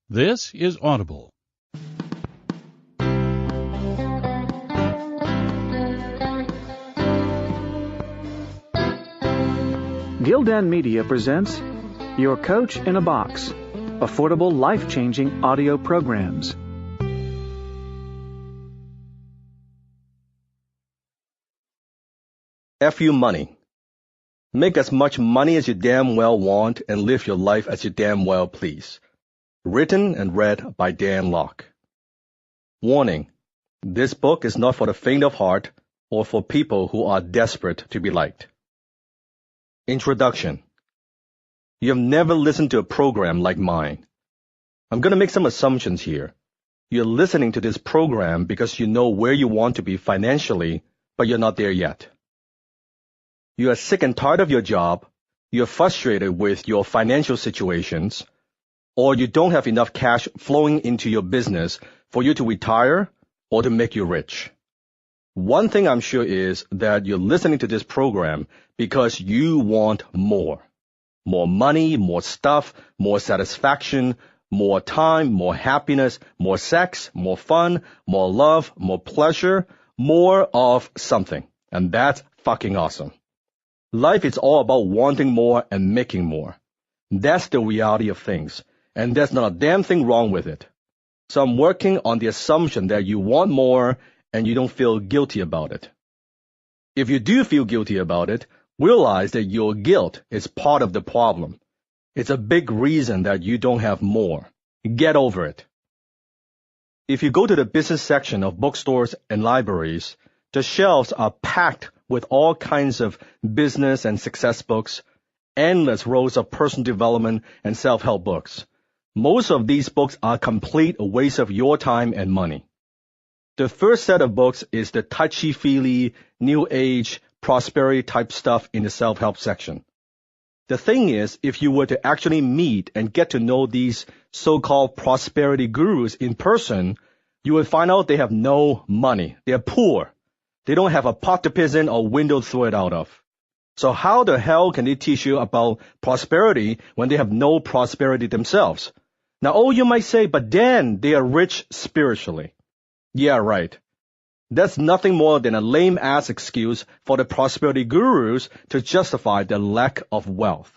This is Audible. Gildan Media presents Your Coach in a Box, affordable, life-changing audio programs. F you money. Make as much money as you damn well want and live your life as you damn well please. Written and read by DANLOK. Warning: this book is not for the faint of heart or for people who are desperate to be liked. Introduction. You have never listened to a program like mine. I'm going to make some assumptions here. You're listening to this program because you know where you want to be financially, but you're not there yet. You are sick and tired of your job, you're frustrated with your financial situations, or you don't have enough cash flowing into your business for you to retire or to make you rich. One thing I'm sure is that you're listening to this program because you want more. More money, more stuff, more satisfaction, more time, more happiness, more sex, more fun, more love, more pleasure, more of something. And that's fucking awesome. Life is all about wanting more and making more. That's the reality of things, and there's not a damn thing wrong with it. So I'm working on the assumption that you want more and you don't feel guilty about it. If you do feel guilty about it, realize that your guilt is part of the problem. It's a big reason that you don't have more. Get over it. If you go to the business section of bookstores and libraries, the shelves are packed with all kinds of business and success books, endless rows of personal development and self-help books. Most of these books are complete waste of your time and money. The first set of books is the touchy-feely, new age, prosperity type stuff in the self-help section. The thing is, if you were to actually meet and get to know these so-called prosperity gurus in person, you would find out they have no money. They're poor. They don't have a pot to piss in or window to throw it out of. So how the hell can they teach you about prosperity when they have no prosperity themselves? Now, you might say, but Dan, they are rich spiritually. Yeah, right. That's nothing more than a lame-ass excuse for the prosperity gurus to justify their lack of wealth.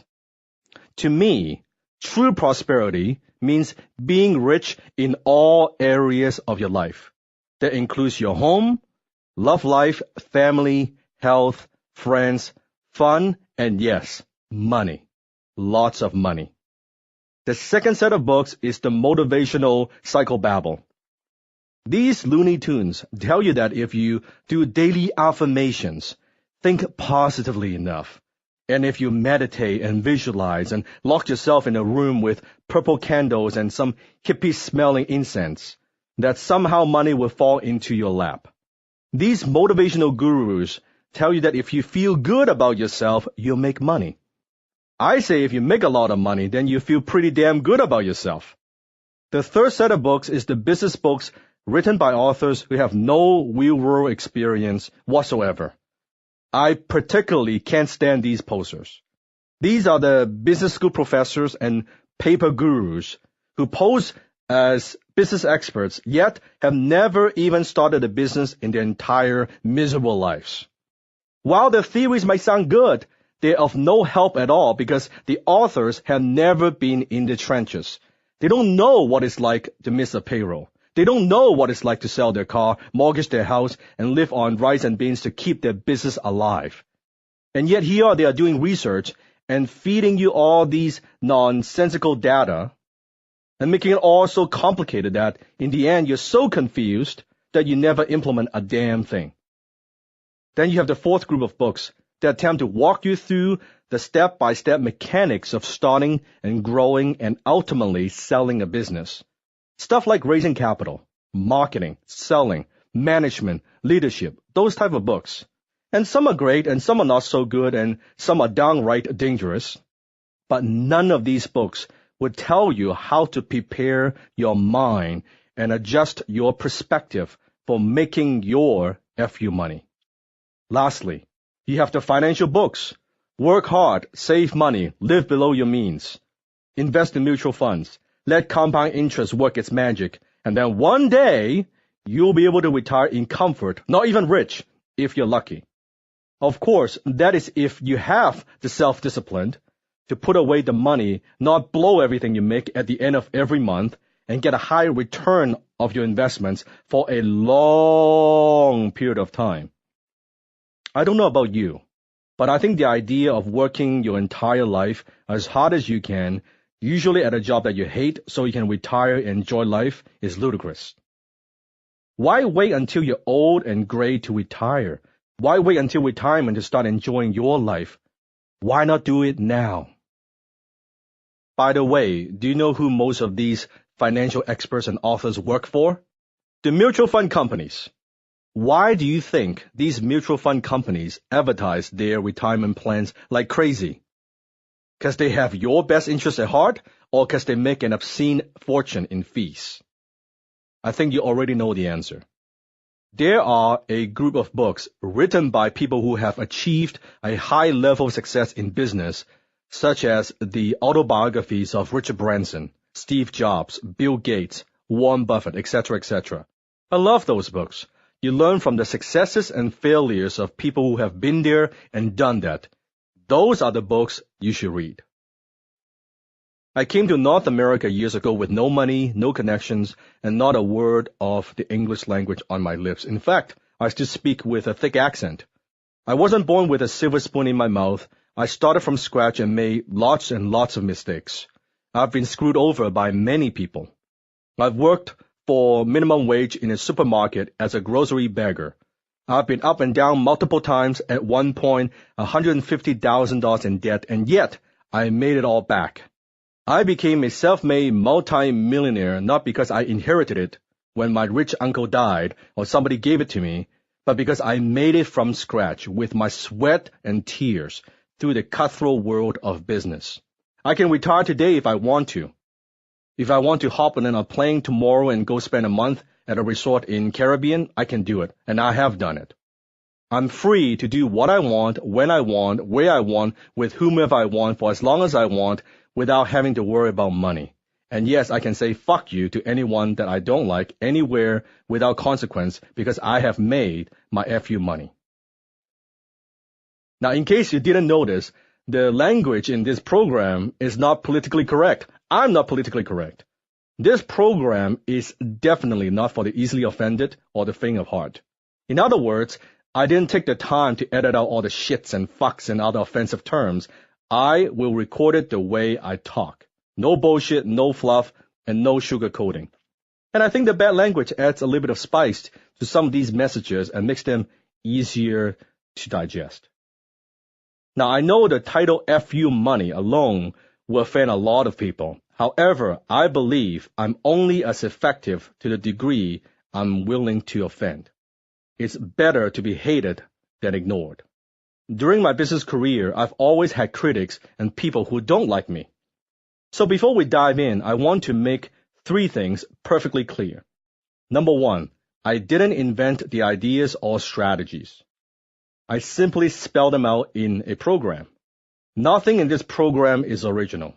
To me, true prosperity means being rich in all areas of your life. That includes your home, love life, family, health, friends, fun, and yes, money. Lots of money. The second set of books is the motivational psychobabble. These Looney Tunes tell you that if you do daily affirmations, think positively enough, and if you meditate and visualize and lock yourself in a room with purple candles and some hippie-smelling incense, that somehow money will fall into your lap. These motivational gurus tell you that if you feel good about yourself, you'll make money. I say if you make a lot of money, then you feel pretty damn good about yourself. The third set of books is the business books written by authors who have no real-world experience whatsoever. I particularly can't stand these posers. These are the business school professors and paper gurus who pose as business experts, yet have never even started a business in their entire miserable lives. While their theories might sound good, they're of no help at all because the authors have never been in the trenches. They don't know what it's like to miss a payroll. They don't know what it's like to sell their car, mortgage their house, and live on rice and beans to keep their business alive. And yet here they are doing research and feeding you all these nonsensical data and making it all so complicated that in the end you're so confused that you never implement a damn thing. Then you have the fourth group of books that attempt to walk you through the step-by-step mechanics of starting and growing and ultimately selling a business. Stuff like raising capital, marketing, selling, management, leadership, those type of books. And some are great and some are not so good and some are downright dangerous. But none of these books would tell you how to prepare your mind and adjust your perspective for making your FU money. Lastly, you have the financial books. Work hard, save money, live below your means. Invest in mutual funds. Let compound interest work its magic, and then one day, you'll be able to retire in comfort, not even rich, if you're lucky. Of course, that is if you have the self-discipline to put away the money, not blow everything you make at the end of every month, and get a high return of your investments for a long period of time. I don't know about you, but I think the idea of working your entire life as hard as you can, usually at a job that you hate so you can retire and enjoy life, is ludicrous. Why wait until you're old and gray to retire? Why wait until retirement to start enjoying your life? Why not do it now? By the way, do you know who most of these financial experts and authors work for? The mutual fund companies. Why do you think these mutual fund companies advertise their retirement plans like crazy? Because they have your best interest at heart, or because they make an obscene fortune in fees? I think you already know the answer. There are a group of books written by people who have achieved a high level of success in business, such as the autobiographies of Richard Branson, Steve Jobs, Bill Gates, Warren Buffett, etc., etc. I love those books. You learn from the successes and failures of people who have been there and done that. Those are the books you should read. I came to North America years ago with no money, no connections, and not a word of the English language on my lips. In fact, I still speak with a thick accent. I wasn't born with a silver spoon in my mouth. I started from scratch and made lots and lots of mistakes. I've been screwed over by many people. I've worked for minimum wage in a supermarket as a grocery bagger. I've been up and down multiple times, at one point $150,000 in debt, and yet I made it all back. I became a self-made multi-millionaire not because I inherited it when my rich uncle died or somebody gave it to me, but because I made it from scratch with my sweat and tears through the cutthroat world of business. I can retire today if I want to. If I want to hop on a plane tomorrow and go spend a month at a resort in Caribbean, I can do it, and I have done it. I'm free to do what I want, when I want, where I want, with whomever I want, for as long as I want, without having to worry about money. And yes, I can say fuck you to anyone that I don't like anywhere without consequence because I have made my FU money. Now, in case you didn't notice, the language in this program is not politically correct. I'm not politically correct. This program is definitely not for the easily offended or the faint of heart. In other words, I didn't take the time to edit out all the shits and fucks and other offensive terms. I will record it the way I talk. No bullshit, no fluff, and no sugarcoating. And I think the bad language adds a little bit of spice to some of these messages and makes them easier to digest. Now, I know the title FU money alone will offend a lot of people. However, I believe I'm only as effective to the degree I'm willing to offend. It's better to be hated than ignored. During my business career, I've always had critics and people who don't like me. So before we dive in, I want to make 3 things perfectly clear. Number 1, I didn't invent the ideas or strategies. I simply spell them out in a program. Nothing in this program is original.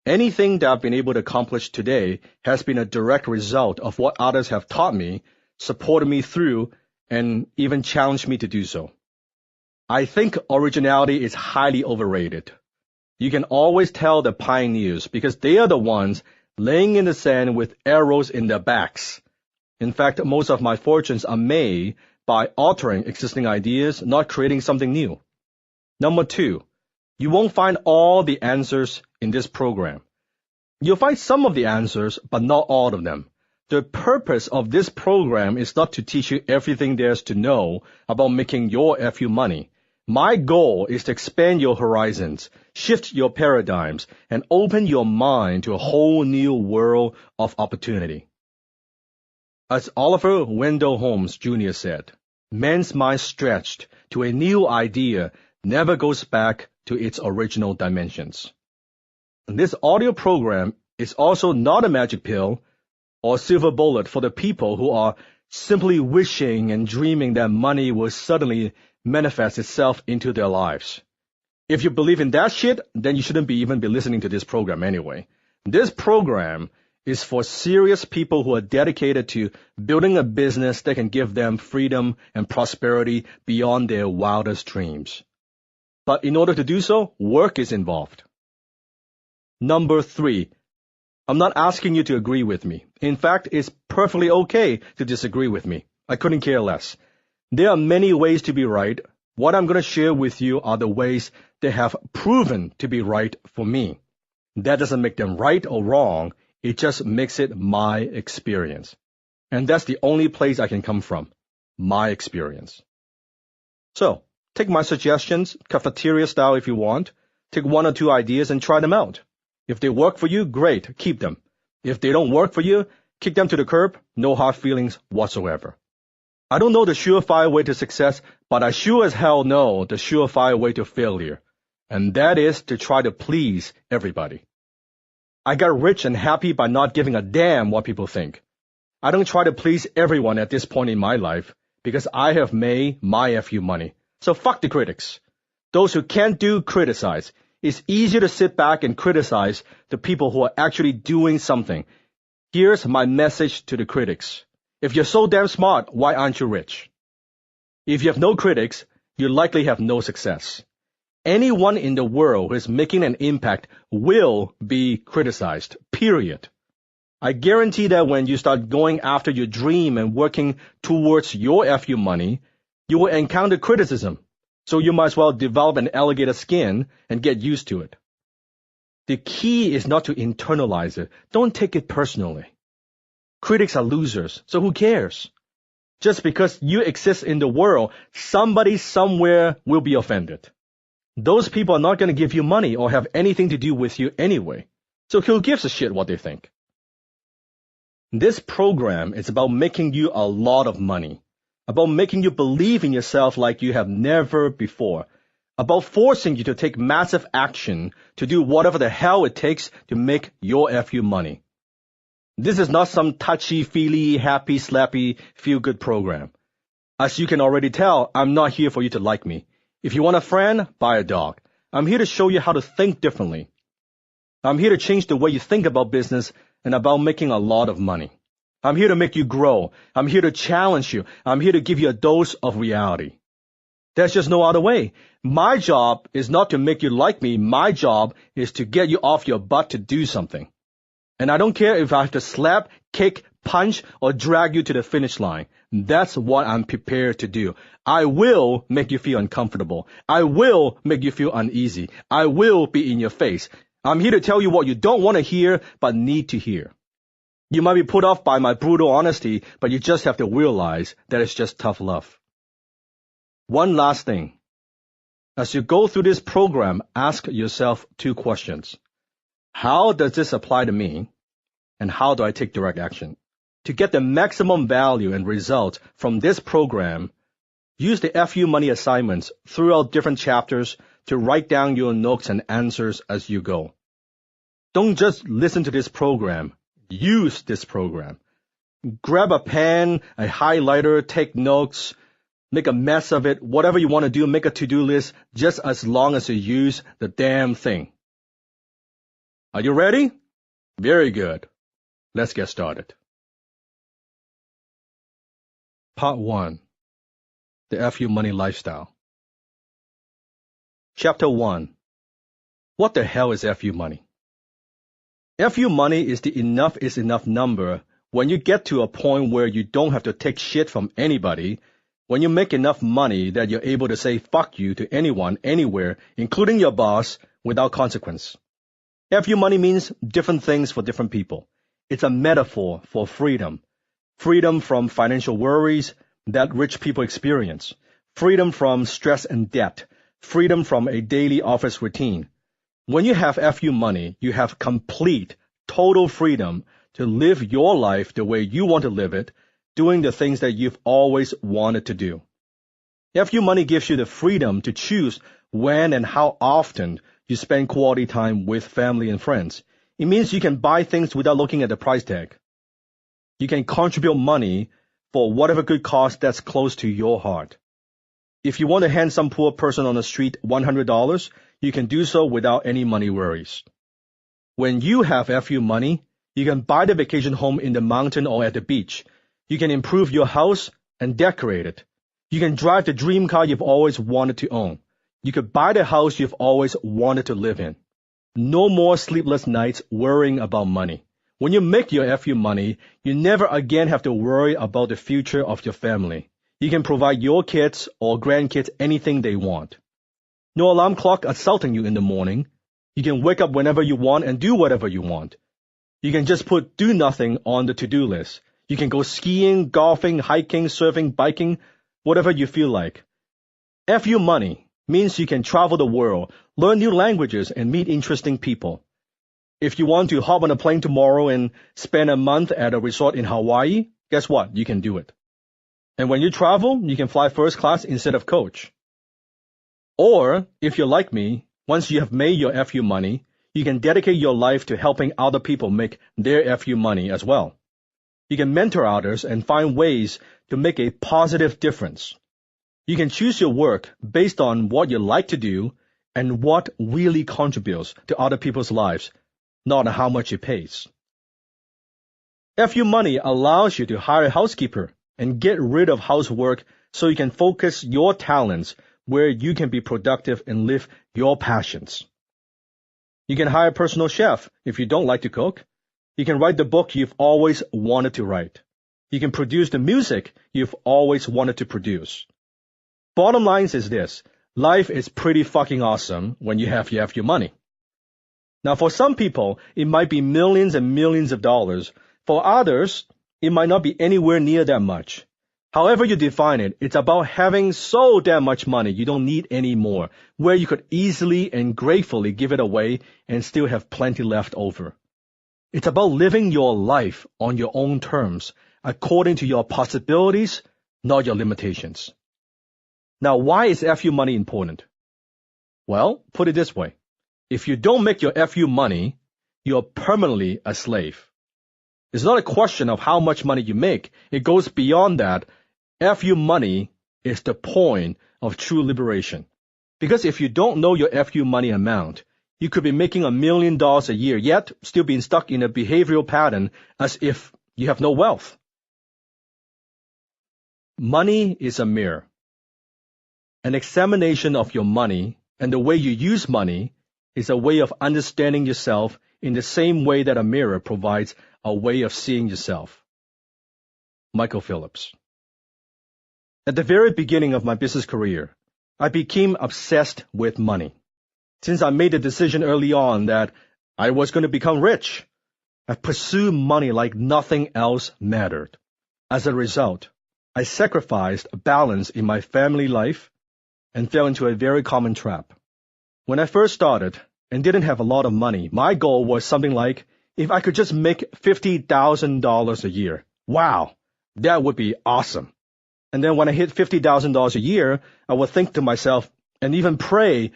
Anything that I've been able to accomplish today has been a direct result of what others have taught me, supported me through, and even challenged me to do so. I think originality is highly overrated. You can always tell the pioneers because they are the ones laying in the sand with arrows in their backs. In fact, most of my fortunes are made by altering existing ideas, not creating something new. Number 2, you won't find all the answers in this program. You'll find some of the answers, but not all of them. The purpose of this program is not to teach you everything there's to know about making your FU money. My goal is to expand your horizons, shift your paradigms, and open your mind to a whole new world of opportunity. As Oliver Wendell Holmes Jr. said, man's mind stretched to a new idea never goes back to its original dimensions. This audio program is also not a magic pill or silver bullet for the people who are simply wishing and dreaming that money will suddenly manifest itself into their lives. If you believe in that shit, then you shouldn't even be listening to this program anyway. This program is for serious people who are dedicated to building a business that can give them freedom and prosperity beyond their wildest dreams. But in order to do so, work is involved. Number 3, I'm not asking you to agree with me. In fact, it's perfectly okay to disagree with me. I couldn't care less. There are many ways to be right. What I'm going to share with you are the ways that have proven to be right for me. That doesn't make them right or wrong. It just makes it my experience. And that's the only place I can come from, my experience. So, take my suggestions, cafeteria style if you want. Take 1 or 2 ideas and try them out. If they work for you, great, keep them. If they don't work for you, kick them to the curb, no hard feelings whatsoever. I don't know the surefire way to success, but I sure as hell know the surefire way to failure. And that is to try to please everybody. I got rich and happy by not giving a damn what people think. I don't try to please everyone at this point in my life because I have made my FU money. So fuck the critics. Those who can't do, criticize. It's easier to sit back and criticize the people who are actually doing something. Here's my message to the critics. If you're so damn smart, why aren't you rich? If you have no critics, you likely have no success. Anyone in the world who is making an impact will be criticized, period. I guarantee that when you start going after your dream and working towards your FU money, you will encounter criticism. So you might as well develop an alligator skin and get used to it. The key is not to internalize it. Don't take it personally. Critics are losers, so who cares? Just because you exist in the world, somebody somewhere will be offended. Those people are not going to give you money or have anything to do with you anyway. So who gives a shit what they think? This program is about making you a lot of money, about making you believe in yourself like you have never before, about forcing you to take massive action to do whatever the hell it takes to make your FU money. This is not some touchy-feely, happy-slappy, feel-good program. As you can already tell, I'm not here for you to like me. If you want a friend, buy a dog. I'm here to show you how to think differently. I'm here to change the way you think about business and about making a lot of money. I'm here to make you grow. I'm here to challenge you. I'm here to give you a dose of reality. There's just no other way. My job is not to make you like me. My job is to get you off your butt to do something. And I don't care if I have to slap, kick, punch, or drag you to the finish line. That's what I'm prepared to do. I will make you feel uncomfortable. I will make you feel uneasy. I will be in your face. I'm here to tell you what you don't want to hear, but need to hear. You might be put off by my brutal honesty, but you just have to realize that it's just tough love. One last thing. As you go through this program, ask yourself 2 questions. How does this apply to me? And how do I take direct action? To get the maximum value and results from this program, use the FU money assignments throughout different chapters to write down your notes and answers as you go. Don't just listen to this program. Use this program. Grab a pen, a highlighter, take notes, make a mess of it, whatever you want to do, make a to-do list, just as long as you use the damn thing. Are you ready? Very good. Let's get started. Part 1. The FU Money Lifestyle. Chapter 1. What the hell is FU Money? FU Money is the enough is enough number when you get to a point where you don't have to take shit from anybody, when you make enough money that you're able to say fuck you to anyone, anywhere, including your boss, without consequence. FU money means different things for different people. It's a metaphor for freedom. Freedom from financial worries that rich people experience. Freedom from stress and debt. Freedom from a daily office routine. When you have FU money, you have complete, total freedom to live your life the way you want to live it, doing the things that you've always wanted to do. FU money gives you the freedom to choose when and how often you spend quality time with family and friends. It means you can buy things without looking at the price tag. You can contribute money for whatever good cause that's close to your heart. If you want to hand some poor person on the street $100, you can do so without any money worries. When you have FU money, you can buy the vacation home in the mountain or at the beach. You can improve your house and decorate it. You can drive the dream car you've always wanted to own. You could buy the house you've always wanted to live in. No more sleepless nights worrying about money. When you make your FU money, you never again have to worry about the future of your family. You can provide your kids or grandkids anything they want. No alarm clock assaulting you in the morning. You can wake up whenever you want and do whatever you want. You can just put do nothing on the to-do list. You can go skiing, golfing, hiking, surfing, biking, whatever you feel like. FU money means you can travel the world, learn new languages, and meet interesting people. If you want to hop on a plane tomorrow and spend a month at a resort in Hawaii, guess what? You can do it. And when you travel, you can fly first class instead of coach. Or, if you're like me, once you have made your FU money, you can dedicate your life to helping other people make their FU money as well. You can mentor others and find ways to make a positive difference. You can choose your work based on what you like to do and what really contributes to other people's lives, not how much it pays. FU money allows you to hire a housekeeper and get rid of housework so you can focus your talents where you can be productive and live your passions. You can hire a personal chef if you don't like to cook. You can write the book you've always wanted to write. You can produce the music you've always wanted to produce. Bottom line is this: life is pretty fucking awesome when you have your FU money. Now, for some people, it might be millions and millions of dollars. For others, it might not be anywhere near that much. However you define it, it's about having so damn much money you don't need any more, where you could easily and gratefully give it away and still have plenty left over. It's about living your life on your own terms, according to your possibilities, not your limitations. Now, why is FU money important? Well, put it this way. If you don't make your FU money, you're permanently a slave. It's not a question of how much money you make. It goes beyond that. FU money is the point of true liberation. Because if you don't know your FU money amount, you could be making $1 million a year, yet still being stuck in a behavioral pattern as if you have no wealth. Money is a mirror. An examination of your money and the way you use money is a way of understanding yourself in the same way that a mirror provides a way of seeing yourself. Michael Phillips. At the very beginning of my business career, I became obsessed with money. Since I made the decision early on that I was going to become rich, I pursued money like nothing else mattered. As a result, I sacrificed a balance in my family life and fell into a very common trap. When I first started and didn't have a lot of money, my goal was something like, if I could just make $50,000 a year. Wow, that would be awesome. And then when I hit $50,000 a year, I would think to myself and even pray,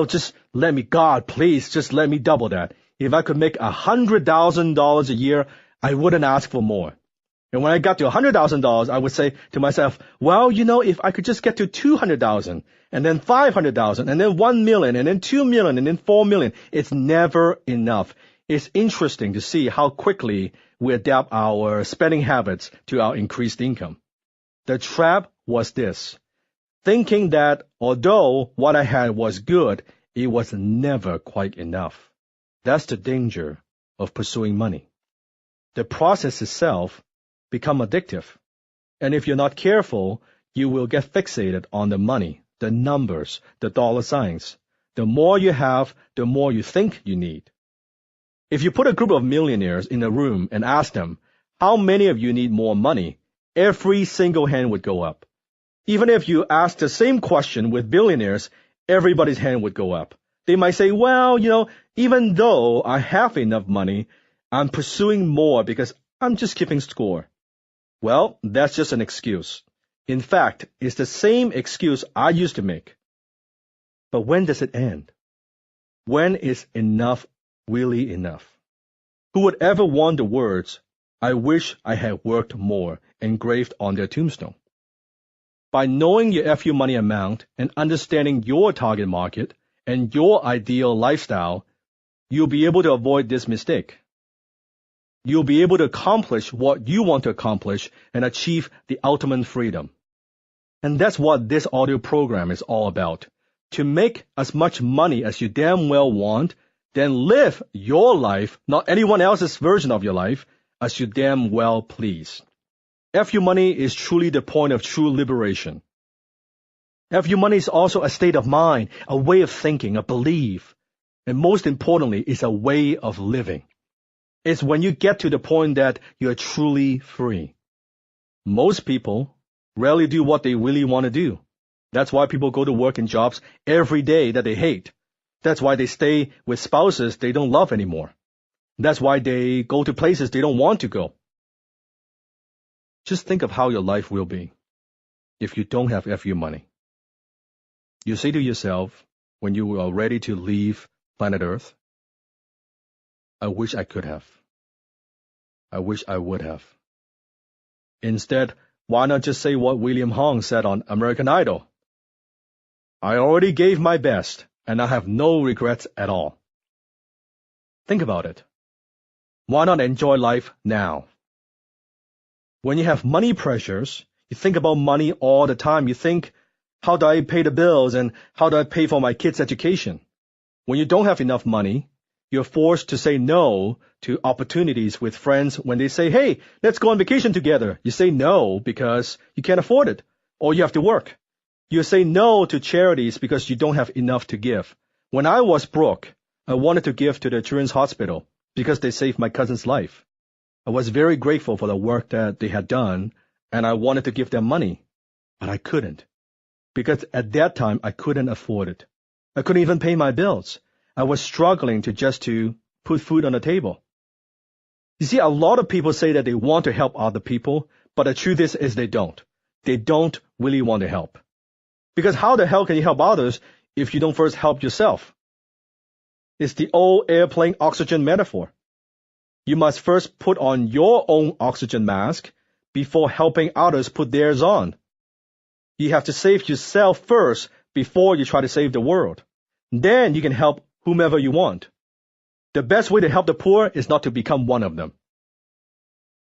just let me, God, please, just let me double that. If I could make $100,000 a year, I wouldn't ask for more. And when I got to $100,000, I would say to myself, well, if I could just get to 200,000 and then 500,000 and then 1 million and then 2 million and then 4 million, it's never enough. It's interesting to see how quickly we adapt our spending habits to our increased income. The trap was this: thinking that although what I had was good, it was never quite enough. That's the danger of pursuing money. The process itself becomes addictive. And if you're not careful, you will get fixated on the money, the numbers, the dollar signs. The more you have, the more you think you need. If you put a group of millionaires in a room and ask them, how many of you need more money? Every single hand would go up. Even if you ask the same question with billionaires, everybody's hand would go up. They might say, well, even though I have enough money, I'm pursuing more because I'm just keeping score. Well, that's just an excuse. In fact, it's the same excuse I used to make. But when does it end? When is enough really enough? Who would ever want the words, I wish I had worked more, engraved on their tombstone? By knowing your FU money amount and understanding your target market and your ideal lifestyle, you'll be able to avoid this mistake. You'll be able to accomplish what you want to accomplish and achieve the ultimate freedom. And that's what this audio program is all about. To make as much money as you damn well want, then live your life, not anyone else's version of your life, as you damn well please. FU money is truly the point of true liberation. FU money is also a state of mind, a way of thinking, a belief, and most importantly, it's a way of living. It's when you get to the point that you're truly free. Most people rarely do what they really want to do. That's why people go to work in jobs every day that they hate. That's why they stay with spouses they don't love anymore. That's why they go to places they don't want to go. Just think of how your life will be if you don't have FU money. You say to yourself when you are ready to leave planet Earth, I wish I could have. I wish I would have. Instead, why not just say what William Hung said on American Idol? I already gave my best, and I have no regrets at all. Think about it. Why not enjoy life now? When you have money pressures, you think about money all the time. You think, how do I pay the bills and how do I pay for my kids' education? When you don't have enough money, you're forced to say no to opportunities with friends when they say, hey, let's go on vacation together. You say no because you can't afford it, or you have to work. You say no to charities because you don't have enough to give. When I was broke, I wanted to give to the children's hospital because they saved my cousin's life. I was very grateful for the work that they had done, and I wanted to give them money, but I couldn't. Because at that time, I couldn't afford it. I couldn't even pay my bills. I was struggling to put food on the table. You see, a lot of people say that they want to help other people, but the truth is they don't. They don't really want to help. Because how the hell can you help others if you don't first help yourself? It's the old airplane oxygen metaphor. You must first put on your own oxygen mask before helping others put theirs on. You have to save yourself first before you try to save the world. Then you can help whomever you want. The best way to help the poor is not to become one of them.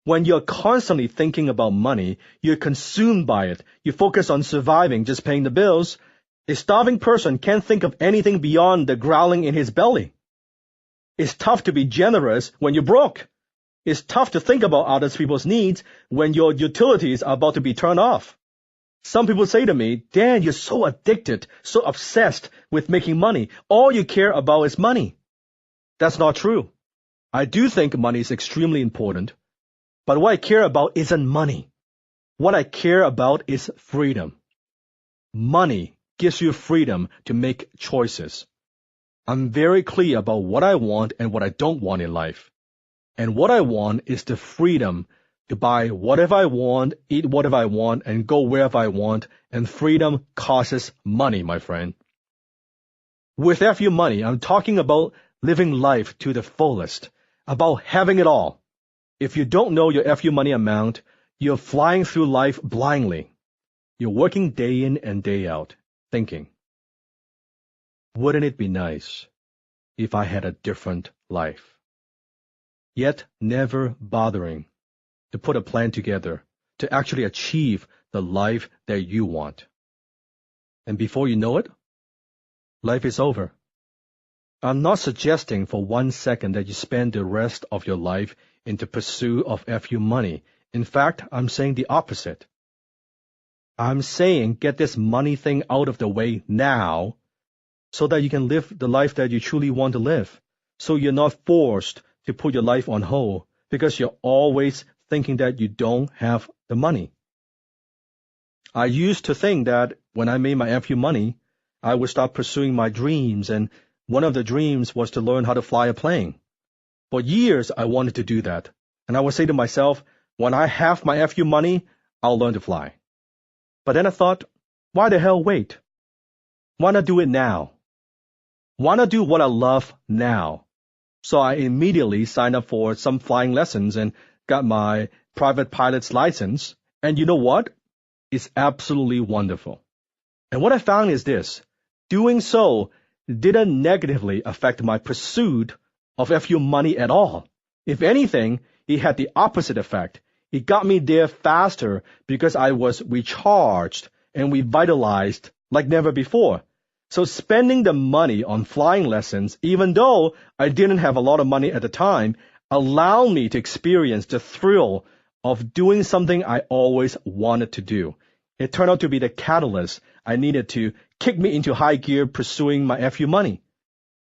When you're constantly thinking about money, you're consumed by it. You focus on surviving, just paying the bills. A starving person can't think of anything beyond the growling in his belly. It's tough to be generous when you're broke. It's tough to think about other people's needs when your utilities are about to be turned off. Some people say to me, Dan, you're so addicted, so obsessed with making money. All you care about is money. That's not true. I do think money is extremely important, but what I care about isn't money. What I care about is freedom. Money gives you freedom to make choices. I'm very clear about what I want and what I don't want in life. And what I want is the freedom to buy whatever I want, eat whatever I want, and go wherever I want, and freedom costs money, my friend. With FU money, I'm talking about living life to the fullest, about having it all. If you don't know your FU money amount, you're flying through life blindly. You're working day in and day out, thinking, wouldn't it be nice if I had a different life? Yet never bothering to put a plan together to actually achieve the life that you want. And before you know it, life is over. I'm not suggesting for 1 second that you spend the rest of your life in the pursuit of FU money. In fact, I'm saying the opposite. I'm saying get this money thing out of the way now so that you can live the life that you truly want to live. So you're not forced to put your life on hold because you're always thinking that you don't have the money. I used to think that when I made my FU money, I would start pursuing my dreams, and one of the dreams was to learn how to fly a plane. For years, I wanted to do that, and I would say to myself, when I have my FU money, I'll learn to fly. But then I thought, why the hell wait? Why not do it now? Why not do what I love now? So I immediately signed up for some flying lessons and got my private pilot's license, and you know what? It's absolutely wonderful. And what I found is this: doing so didn't negatively affect my pursuit of FU money at all. If anything, it had the opposite effect. It got me there faster because I was recharged and revitalized like never before. So spending the money on flying lessons, even though I didn't have a lot of money at the time, allowed me to experience the thrill of doing something I always wanted to do. It turned out to be the catalyst I needed to kick me into high gear pursuing my FU money.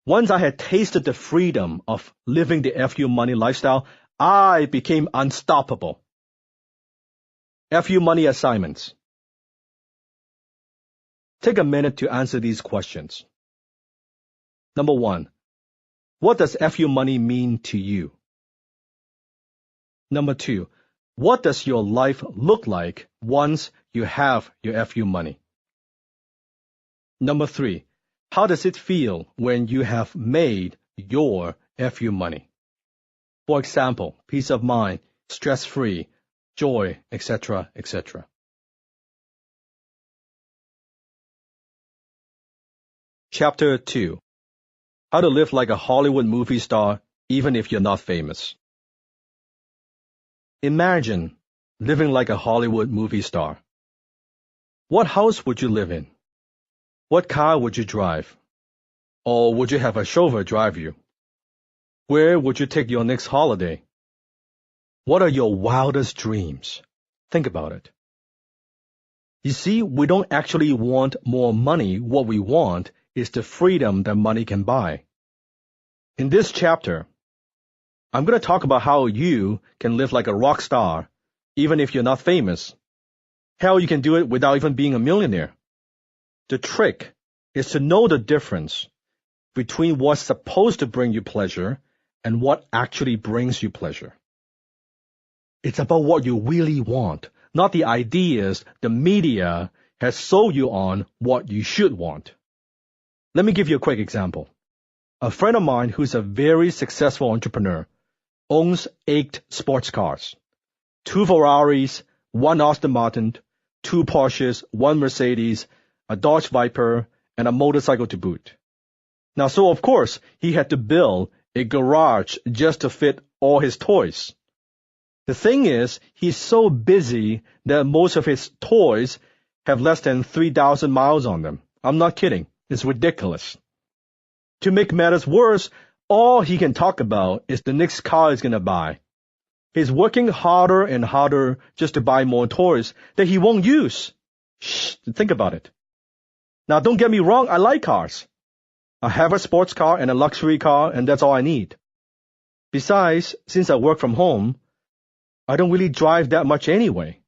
Once I had tasted the freedom of living the FU money lifestyle, I became unstoppable. FU money assignments. Take a minute to answer these questions. Number 1. What does FU money mean to you? Number 2. What does your life look like once you have your FU money? Number 3. How does it feel when you have made your FU money? For example, peace of mind, stress-free, joy, etc., etc. Chapter 2. How to live like a Hollywood movie star even if you're not famous. Imagine living like a Hollywood movie star. What house would you live in? What car would you drive? Or would you have a chauffeur drive you? Where would you take your next holiday? What are your wildest dreams? Think about it. You see, we don't actually want more money. What we want is the freedom that money can buy. In this chapter, I'm going to talk about how you can live like a rock star, even if you're not famous. How you can do it without even being a millionaire. The trick is to know the difference between what's supposed to bring you pleasure and what actually brings you pleasure. It's about what you really want, not the ideas the media has sold you on what you should want. Let me give you a quick example. A friend of mine who's a very successful entrepreneur owns 8 sports cars, 2 Ferraris, 1 Aston Martin, 2 Porsches, 1 Mercedes, a Dodge Viper, and a motorcycle to boot. Now, so of course, he had to build a garage just to fit all his toys. The thing is, he's so busy that most of his toys have less than 3,000 miles on them. I'm not kidding. It's ridiculous. To make matters worse, all he can talk about is the next car he's going to buy. He's working harder and harder just to buy more toys that he won't use. Shh, think about it. Now, don't get me wrong, I like cars. I have a sports car and a luxury car, and that's all I need. Besides, since I work from home, I don't really drive that much anyway.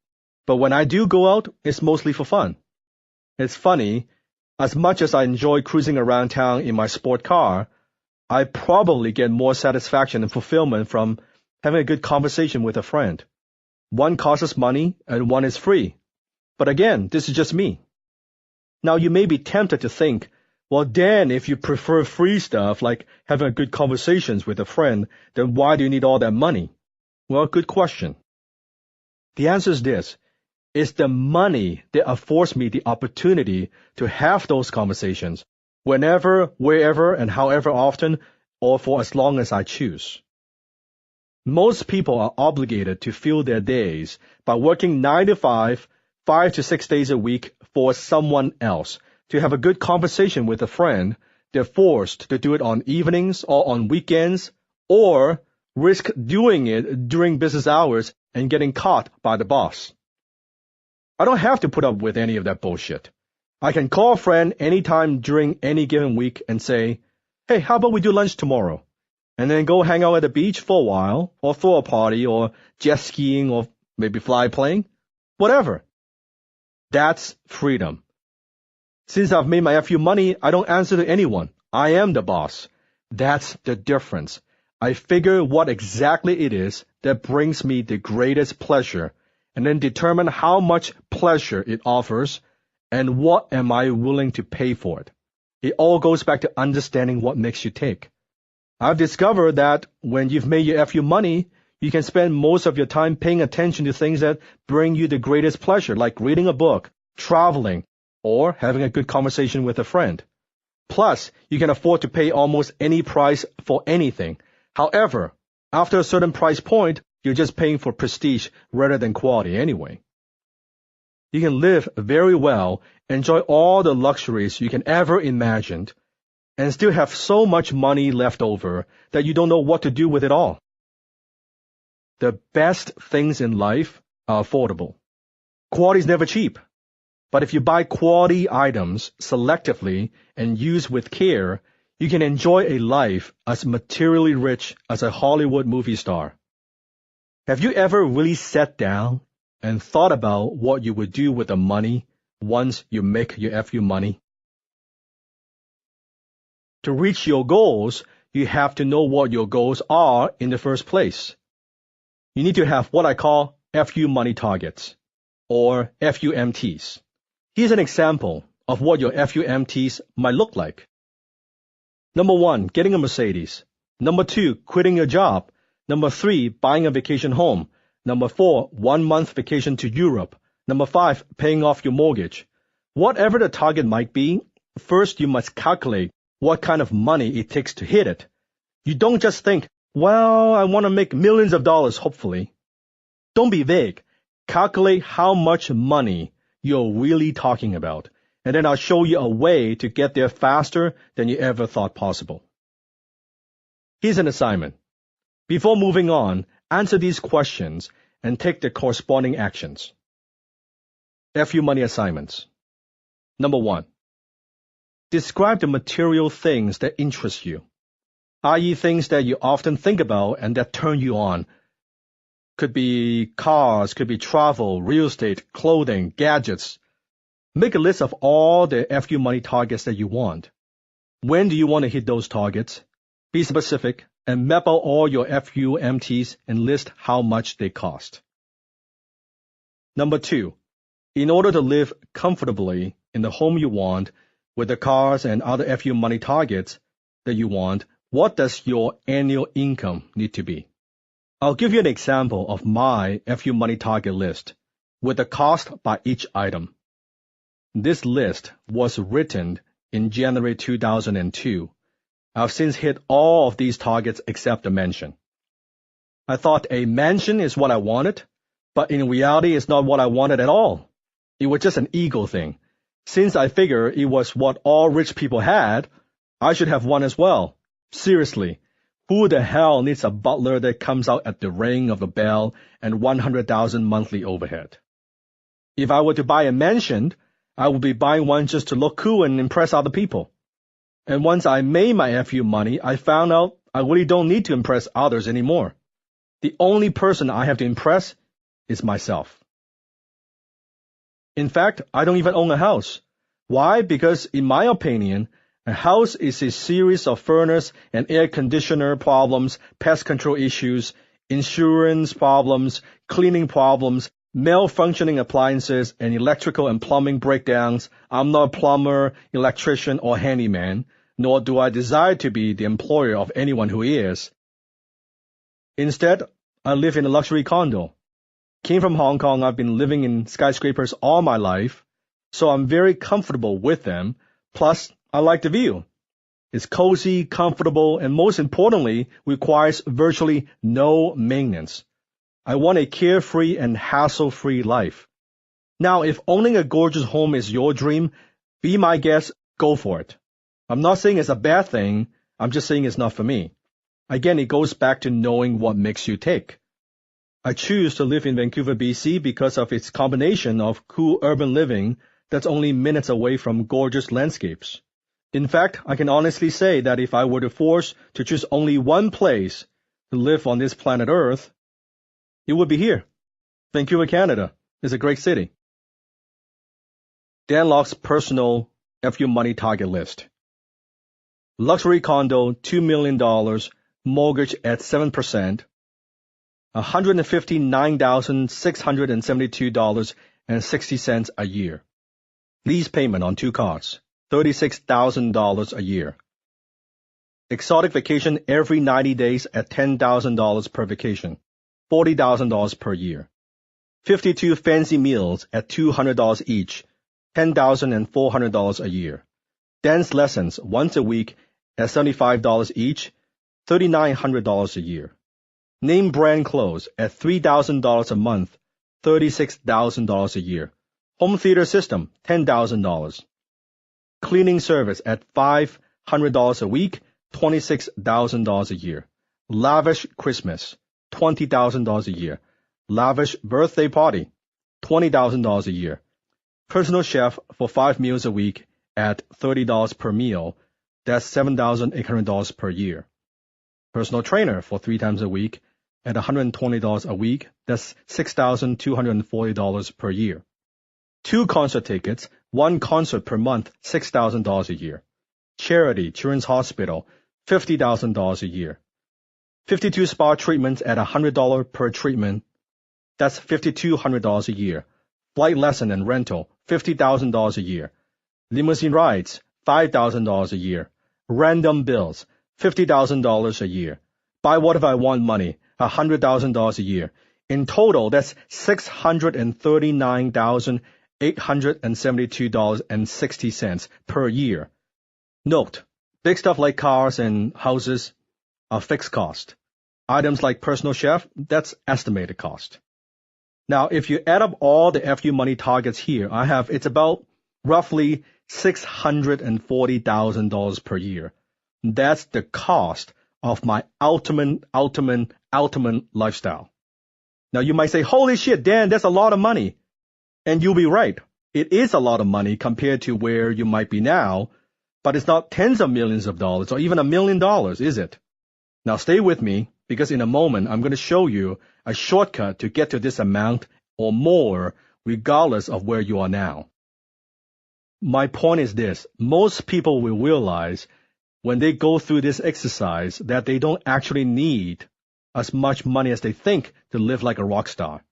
But when I do go out, it's mostly for fun. It's funny, as much as I enjoy cruising around town in my sport car, I probably get more satisfaction and fulfillment from having a good conversation with a friend. One costs money and one is free. But again, this is just me. Now, you may be tempted to think, well, Dan, if you prefer free stuff like having a good conversations with a friend, then why do you need all that money? Well, good question. The answer is this. It's the money that affords me the opportunity to have those conversations whenever, wherever, and however often, or for as long as I choose. Most people are obligated to fill their days by working 9 to 5, 5 to 6 days a week for someone else. To have a good conversation with a friend, they're forced to do it on evenings or on weekends, or risk doing it during business hours and getting caught by the boss. I don't have to put up with any of that bullshit. I can call a friend anytime during any given week and say, hey, how about we do lunch tomorrow? And then go hang out at the beach for a while, or throw a party, or jet skiing, or maybe fly plane. Whatever. That's freedom. Since I've made my FU money, I don't answer to anyone. I am the boss. That's the difference. I figure what exactly it is that brings me the greatest pleasure, and then determine how much pleasure it offers, and what am I willing to pay for it. It all goes back to understanding what makes you tick. I've discovered that when you've made your FU money, you can spend most of your time paying attention to things that bring you the greatest pleasure, like reading a book, traveling, or having a good conversation with a friend. Plus, you can afford to pay almost any price for anything, However, after a certain price point, you're just paying for prestige rather than quality anyway. You can live very well, enjoy all the luxuries you can ever imagine, and still have so much money left over that you don't know what to do with it all. The best things in life are affordable. Quality is never cheap, but if you buy quality items selectively and use with care, you can enjoy a life as materially rich as a Hollywood movie star. Have you ever really sat down and thought about what you would do with the money once you make your FU money? To reach your goals, you have to know what your goals are in the first place. You need to have what I call FU money targets, or FUMTs. Here's an example of what your FUMTs might look like. Number 1, getting a Mercedes. Number 2, quitting your job. Number 3, buying a vacation home. Number 4, 1-month vacation to Europe. Number 5, paying off your mortgage. Whatever the target might be, first you must calculate what kind of money it takes to hit it. You don't just think, well, I want to make millions of dollars, hopefully. Don't be vague. Calculate how much money you're really talking about, and then I'll show you a way to get there faster than you ever thought possible. Here's an assignment. Before moving on, answer these questions and take the corresponding actions. FU money assignments. Number 1. Describe the material things that interest you, i.e. things that you often think about and that turn you on. Could be cars, could be travel, real estate, clothing, gadgets. Make a list of all the FU money targets that you want. When do you want to hit those targets? Be specific and map out all your FUMTs and list how much they cost. Number 2. In order to live comfortably in the home you want, with the cars and other FU money targets that you want, what does your annual income need to be? I'll give you an example of my FU money target list, with the cost by each item. This list was written in January 2002. I've since hit all of these targets except a mansion. I thought a mansion is what I wanted, but in reality it's not what I wanted at all. It was just an ego thing. Since I figure it was what all rich people had, I should have one as well. Seriously, who the hell needs a butler that comes out at the ring of the bell and 100,000 monthly overhead? If I were to buy a mansion, I would be buying one just to look cool and impress other people. And once I made my FU money, I found out I really don't need to impress others anymore. The only person I have to impress is myself. In fact, I don't even own a house. Why? Because in my opinion, a house is a series of furnace and air conditioner problems, pest control issues, insurance problems, cleaning problems, malfunctioning appliances, and electrical and plumbing breakdowns. I'm not a plumber, electrician, or handyman, nor do I desire to be the employer of anyone who is. Instead, I live in a luxury condo. Came from Hong Kong, I've been living in skyscrapers all my life, so I'm very comfortable with them, plus I like the view. It's cozy, comfortable, and most importantly, requires virtually no maintenance. I want a carefree and hassle-free life. Now, if owning a gorgeous home is your dream, be my guest, go for it. I'm not saying it's a bad thing, I'm just saying it's not for me. Again, it goes back to knowing what makes you tick. I choose to live in Vancouver, BC because of its combination of cool urban living that's only minutes away from gorgeous landscapes. In fact, I can honestly say that if I were to force to choose only one place to live on this planet Earth, it would be here. Vancouver, Canada is a great city. DANLOK's personal FU money target list. Luxury condo, $2 million, mortgage at 7%, $159,672.60 a year. Lease payment on 2 cars, $36,000 a year. Exotic vacation every 90 days at $10,000 per vacation, $40,000 per year. 52 fancy meals at $200 each, $10,400 a year. Dance lessons once a week at $75 each, $3,900 a year. Name brand clothes at $3,000 a month, $36,000 a year. Home theater system, $10,000. Cleaning service at $500 a week, $26,000 a year. Lavish Christmas, $20,000 a year. Lavish birthday party, $20,000 a year. Personal chef for 5 meals a week at $30 per meal, that's $7,800 per year. Personal trainer for 3 times a week at $120 a week, that's $6,240 per year. 2 concert tickets, 1 concert per month, $6,000 a year. Charity, Children's Hospital, $50,000 a year. 52 spa treatments at $100 per treatment, that's $5,200 a year. Flight lesson and rental, $50,000 a year. Limousine rides, $5,000 a year. Random bills, $50,000 a year. Buy what if I want money, $100,000 a year. In total, that's $639,872.60 per year. Note, big stuff like cars and houses are fixed cost. Items like personal chef, that's estimated cost. Now, if you add up all the FU money targets here, it's about roughly $640,000 per year. That's the cost of my ultimate lifestyle. Now, you might say, holy shit, Dan, that's a lot of money. And you'll be right. It is a lot of money compared to where you might be now, but it's not tens of millions of dollars or even $1 million, is it? Now, stay with me, because in a moment, I'm going to show you a shortcut to get to this amount or more, regardless of where you are now. My point is this: most people will realize when they go through this exercise that they don't actually need as much money as they think to live like a rock star.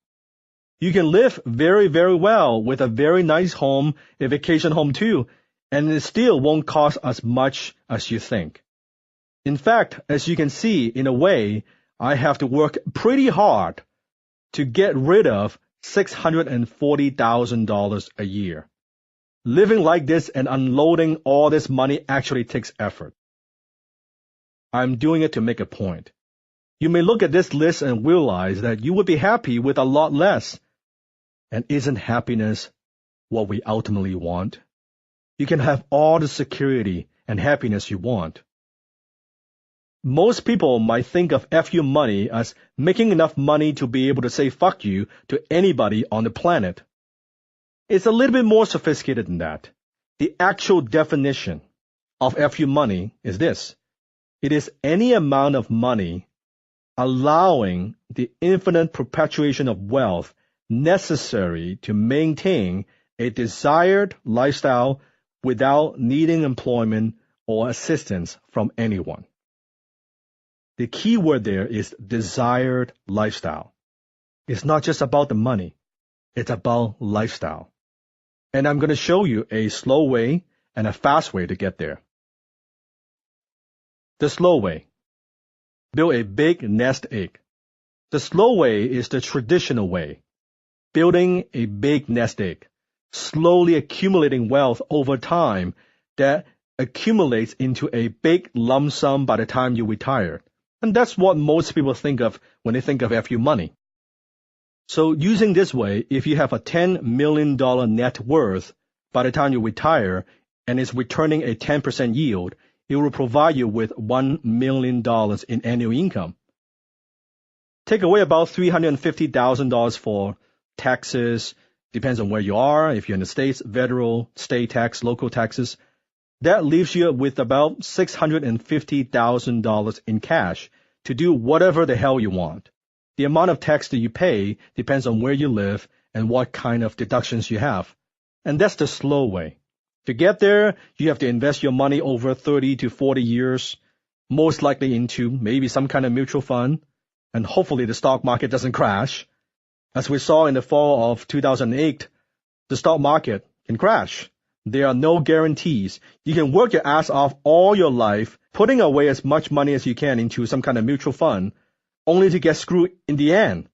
You can live very, very well with a very nice home, a vacation home too, and it still won't cost as much as you think. In fact, as you can see, in a way, I have to work pretty hard to get rid of $640,000 a year. Living like this and unloading all this money actually takes effort. I'm doing it to make a point. You may look at this list and realize that you would be happy with a lot less. And isn't happiness what we ultimately want? You can have all the security and happiness you want. Most people might think of FU money as making enough money to be able to say fuck you to anybody on the planet. It's a little bit more sophisticated than that. The actual definition of FU money is this: it is any amount of money allowing the infinite perpetuation of wealth necessary to maintain a desired lifestyle without needing employment or assistance from anyone. The key word there is desired lifestyle. It's not just about the money. It's about lifestyle. And I'm going to show you a slow way and a fast way to get there. The slow way. Build a big nest egg. The slow way is the traditional way. Building a big nest egg. Slowly accumulating wealth over time that accumulates into a big lump sum by the time you retire. And that's what most people think of when they think of FU money. So using this way, if you have a $10 million net worth by the time you retire and it's returning a 10% yield, it will provide you with $1 million in annual income. Take away about $350,000 for taxes, depends on where you are. If you're in the States, federal, state tax, local taxes. That leaves you with about $650,000 in cash to do whatever the hell you want. The amount of tax that you pay depends on where you live and what kind of deductions you have. And that's the slow way. To get there, you have to invest your money over 30 to 40 years, most likely into maybe some kind of mutual fund, and hopefully the stock market doesn't crash. As we saw in the fall of 2008, the stock market can crash. There are no guarantees. You can work your ass off all your life, putting away as much money as you can into some kind of mutual fund, only to get screwed in the end.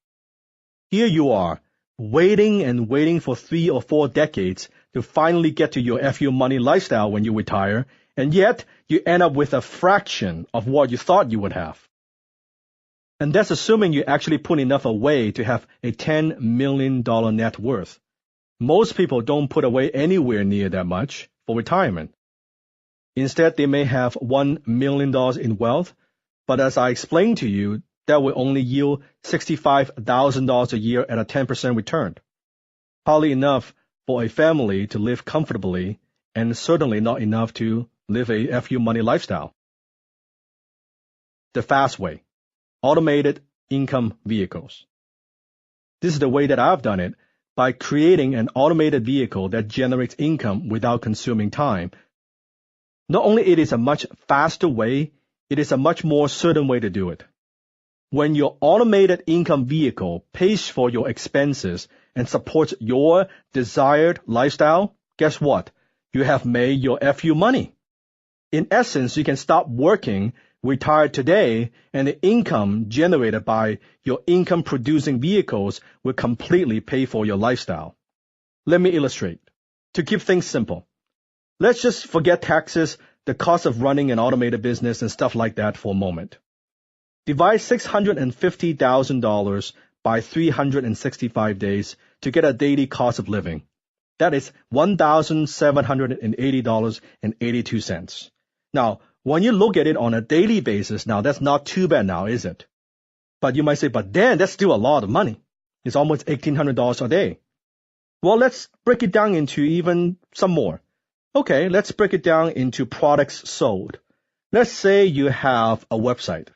Here you are, waiting and waiting for 3 or 4 decades to finally get to your FU money lifestyle when you retire, and yet you end up with a fraction of what you thought you would have. And that's assuming you actually put enough away to have a $10 million net worth. Most people don't put away anywhere near that much for retirement. Instead, they may have $1 million in wealth, but as I explained to you, that will only yield $65,000 a year at a 10% return. Hardly enough for a family to live comfortably, and certainly not enough to live a FU money lifestyle. The fast way. Automated income vehicles. This is the way that I've done it, by creating an automated vehicle that generates income without consuming time. Not only it is a much faster way, it is a much more certain way to do it. When your automated income vehicle pays for your expenses and supports your desired lifestyle, guess what? You have made your FU money. In essence, you can stop working, retire today, and the income generated by your income-producing vehicles will completely pay for your lifestyle. Let me illustrate. To keep things simple, let's just forget taxes, the cost of running an automated business, and stuff like that for a moment. Divide $650,000 by 365 days to get a daily cost of living. That is $1,780.82. Now, when you look at it on a daily basis, now that's not too bad now, is it? But you might say, but Dan, that's still a lot of money. It's almost $1,800 a day. Well, let's break it down into even some more. Okay, let's break it down into products sold. Let's say you have a website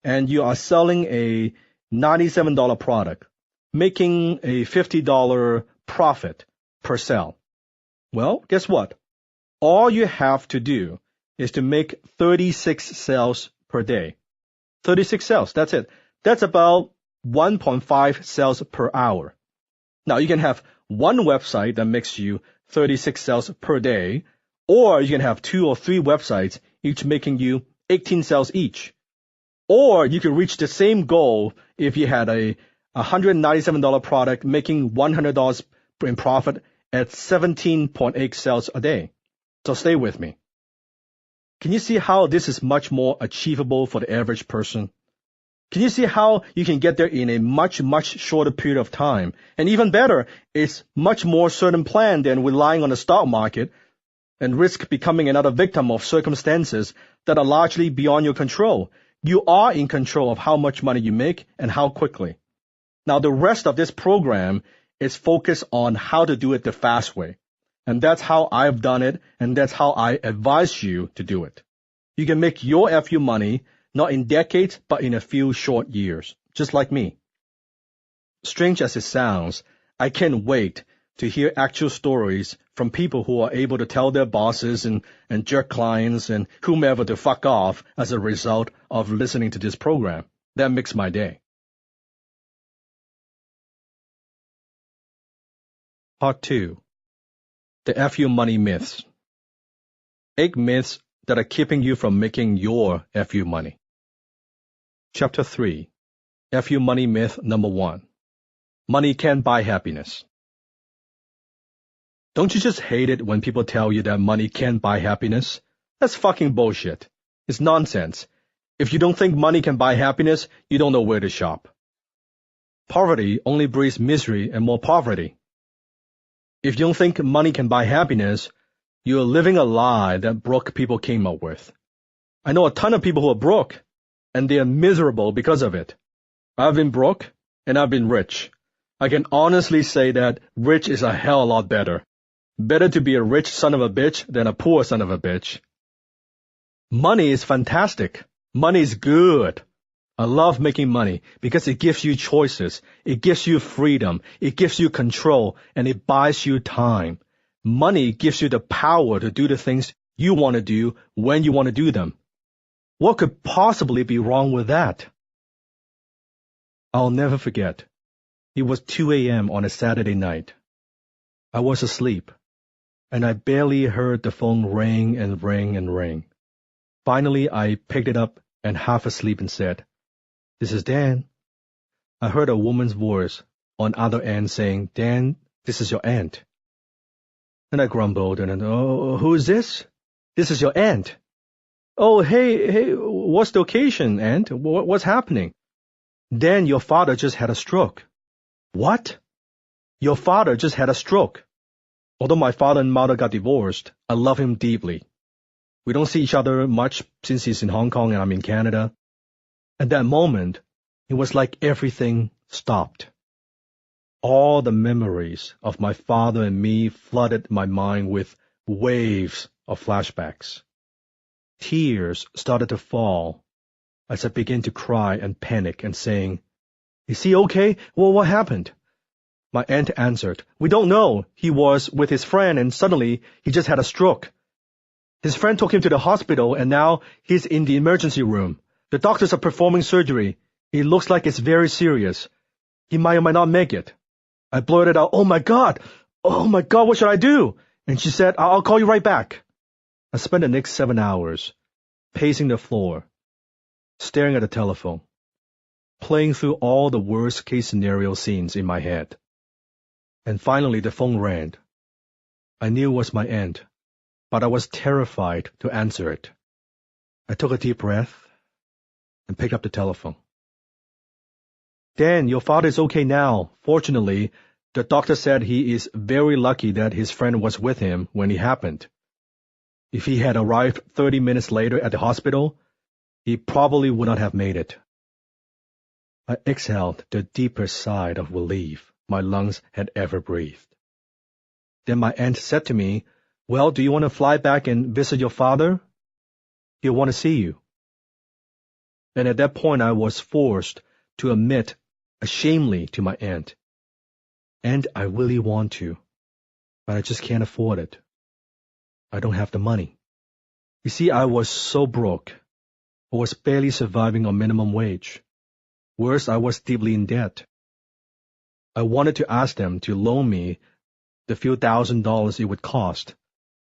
and you are selling a $97 product, making a $50 profit per sale. Well, guess what? All you have to do is to make 36 sales per day. 36 sales, that's it. That's about 1.5 sales per hour. Now, you can have one website that makes you 36 sales per day, or you can have 2 or 3 websites, each making you 18 sales each. Or you can reach the same goal if you had a $197 product making $100 in profit at 17.8 sales a day. So stay with me. Can you see how this is much more achievable for the average person? Can you see how you can get there in a much, much shorter period of time? And even better, it's much more certain plan than relying on the stock market and risk becoming another victim of circumstances that are largely beyond your control. You are in control of how much money you make and how quickly. Now, the rest of this program is focused on how to do it the fast way. And that's how I've done it, and that's how I advise you to do it. You can make your FU money not in decades, but in a few short years, just like me. Strange as it sounds, I can't wait to hear actual stories from people who are able to tell their bosses and jerk clients and whomever to fuck off as a result of listening to this program. That makes my day. Part 2. The FU money myths. 8 myths that are keeping you from making your FU money. Chapter 3. FU money myth number 1. Money can't buy happiness. Don't you just hate it when people tell you that money can't buy happiness? That's fucking bullshit. It's nonsense. If you don't think money can buy happiness, you don't know where to shop. Poverty only breeds misery and more poverty. If you don't think money can buy happiness, you're living a lie that broke people came up with. I know a ton of people who are broke, and they are miserable because of it. I've been broke, and I've been rich. I can honestly say that rich is a hell of a lot better. Better to be a rich son of a bitch than a poor son of a bitch. Money is fantastic. Money is good. I love making money because it gives you choices, it gives you freedom, it gives you control, and it buys you time. Money gives you the power to do the things you want to do when you want to do them. What could possibly be wrong with that? I'll never forget. It was 2 a.m. on a Saturday night. I was asleep, and I barely heard the phone ring and ring and ring. Finally, I picked it up and half asleep and said, "This is Dan." I heard a woman's voice on the other end saying, "Dan, this is your aunt." And I grumbled and, "Oh, who is this?" This is your aunt. Oh, hey, what's the occasion, aunt? What's happening? Dan, your father just had a stroke. What? Your father just had a stroke. Although my father and mother got divorced, I love him deeply. We don't see each other much since he's in Hong Kong and I'm in Canada. At that moment, it was like everything stopped. All the memories of my father and me flooded my mind with waves of flashbacks. Tears started to fall as I began to cry and panic and saying, "Is he okay? Well, what happened?" My aunt answered, "We don't know. He was with his friend and suddenly he just had a stroke. His friend took him to the hospital and now he's in the emergency room. The doctors are performing surgery. It looks like it's very serious. He might or might not make it." I blurted out, Oh my God, what should I do?" And she said, I'll call you right back." I spent the next 7 hours pacing the floor, staring at the telephone, playing through all the worst-case scenario scenes in my head. And finally the phone rang. I knew it was my aunt, but I was terrified to answer it. I took a deep breath and picked up the telephone. "Dan, your father is okay now. Fortunately, the doctor said he is very lucky that his friend was with him when it happened. If he had arrived 30 minutes later at the hospital, he probably would not have made it." I exhaled the deepest sigh of relief my lungs had ever breathed. Then my aunt said to me, "Well, do you want to fly back and visit your father? He'll want to see you." And at that point I was forced to admit ashamedly to my aunt, "Aunt, I really want to, but I just can't afford it. I don't have the money." You see, I was so broke. I was barely surviving on minimum wage. Worse, I was deeply in debt. I wanted to ask them to loan me the few $1,000s it would cost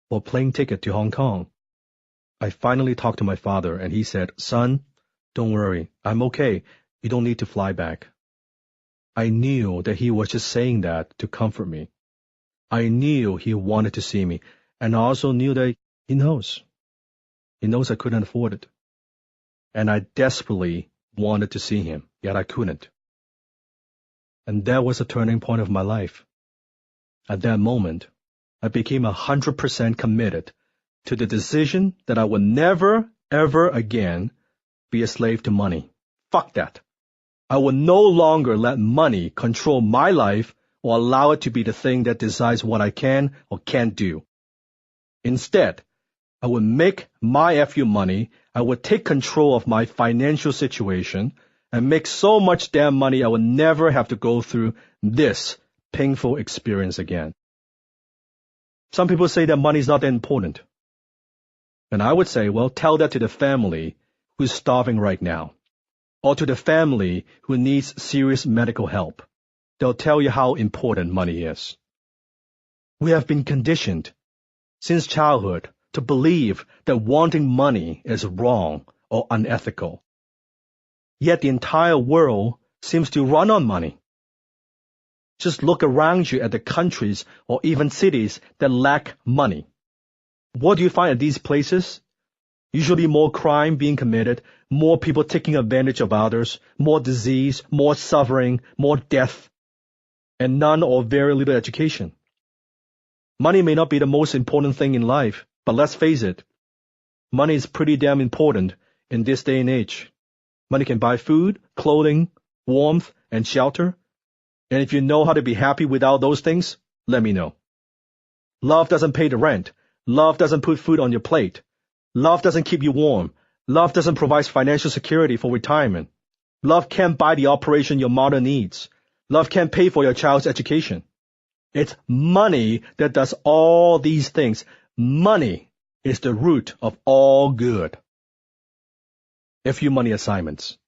for a plane ticket to Hong Kong. I finally talked to my father, and he said, "Son, don't worry. I'm okay. You don't need to fly back." I knew that he was just saying that to comfort me. I knew he wanted to see me, and I also knew that he knows. He knows I couldn't afford it. And I desperately wanted to see him, yet I couldn't. And that was a turning point of my life. At that moment, I became 100% committed to the decision that I would never, ever again be a slave to money. Fuck that. I will no longer let money control my life or allow it to be the thing that decides what I can or can't do. Instead, I would make my FU money, I would take control of my financial situation, and make so much damn money I would never have to go through this painful experience again. Some people say that money is not that important. And I would say, well, tell that to the family who's starving right now, or to the family who needs serious medical help. They'll tell you how important money is. We have been conditioned since childhood to believe that wanting money is wrong or unethical. Yet the entire world seems to run on money. Just look around you at the countries or even cities that lack money. What do you find at these places? Usually more crime being committed, more people taking advantage of others, more disease, more suffering, more death, and none or very little education. Money may not be the most important thing in life, but let's face it, money is pretty damn important in this day and age. Money can buy food, clothing, warmth, and shelter. And if you know how to be happy without those things, let me know. Love doesn't pay the rent. Love doesn't put food on your plate. Love doesn't keep you warm. Love doesn't provide financial security for retirement. Love can't buy the operation your mother needs. Love can't pay for your child's education. It's money that does all these things. Money is the root of all good. A few money assignments.